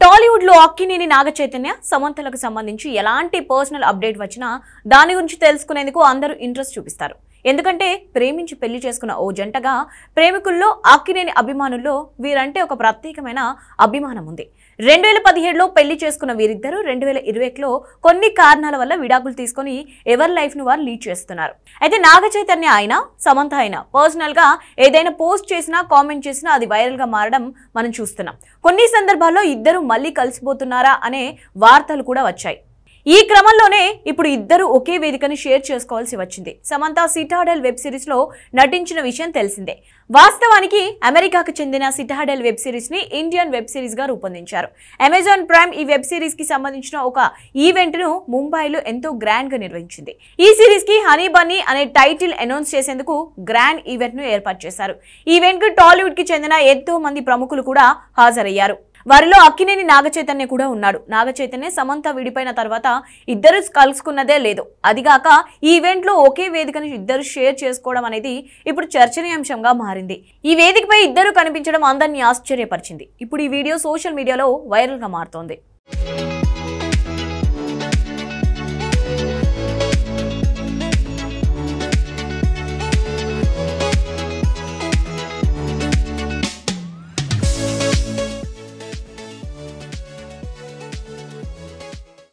టాలీవుడ్ లో అక్కినేని నాగచైతన్య సమంతలకు సంబంధించి ఎలాంటి పర్సనల్ అప్డేట్ వచ్చినా దాని గురించి తెలుసుకునేందుకు అందరూ ఇంట్రెస్ట్ చూపిస్తారు. ఎందుకంటే ప్రేమించి పెళ్లి చేసుకున్న ఓ జంటగా ప్రేమికుల్లో అక్కినేని అభిమానుల్లో వీరంటే ఒక ప్రత్యేకమైన అభిమానం ఉంది. 2017లో పెళ్లి చేసుకున్న వీరిద్దరూ 2021లో కొన్ని కారణాల వల్ల విడాకులు తీసుకొని ఎవరి లైఫ్ ను వారు లీడ్ చేస్తున్నారు. అయితే నాగచైతన్య అయినా సమంత అయినా పర్సనల్ గా ఏదైనా పోస్ట్ చేసినా కామెంట్ చేసినా అది వైరల్ గా మారడం మనం చూస్తున్నాం. కొన్ని సందర్భాల్లో ఇద్దరు మళ్ళీ కలిసిపోతున్నారా అనే వార్తలు కూడా వచ్చాయి. ఈ క్రమంలోనే ఇప్పుడు ఇద్దరు ఒకే వేదికను షేర్ చేసుకోవాల్సి వచ్చింది. సమంత సిటాడెల్ వెబ్ సిరీస్ లో నటించిన విషయం తెలిసిందే. వాస్తవానికి అమెరికాకు చెందిన సిటాడెల్ వెబ్ సిరీస్ ని ఇండియన్ వెబ్ సిరీస్ గా రూపొందించారు. అమెజాన్ ప్రైమ్ ఈ వెబ్ సిరీస్ కి సంబంధించిన ఒక ఈవెంట్ ను ముంబైలో ఎంతో గ్రాండ్ గా నిర్వహించింది. ఈ సిరీస్ కి హనీ బన్నీ అనే టైటిల్ అనౌన్స్ చేసేందుకు గ్రాండ్ ఈవెంట్ ను ఏర్పాటు చేశారు. ఈ ఈవెంట్ కు టాలీవుడ్ కి చెందిన ఎంతో మంది ప్రముఖులు కూడా హాజరయ్యారు. వారిలో అక్కినేని నాగచైతన్య కూడా ఉన్నాడు. నాగచైతన్య సమంత విడిపోయిన తర్వాత ఇద్దరు కలుసుకున్నదే లేదు. అదిగాక ఈ ఈవెంట్ లో ఒకే వేదికను ఇద్దరు షేర్ చేసుకోవడం అనేది ఇప్పుడు చర్చనీయాంశంగా మారింది. ఈ వేదికపై ఇద్దరు కనిపించడం అందరినీ ఆశ్చర్యపరిచింది. ఇప్పుడు ఈ వీడియో సోషల్ మీడియాలో వైరల్ గా మారుతోంది.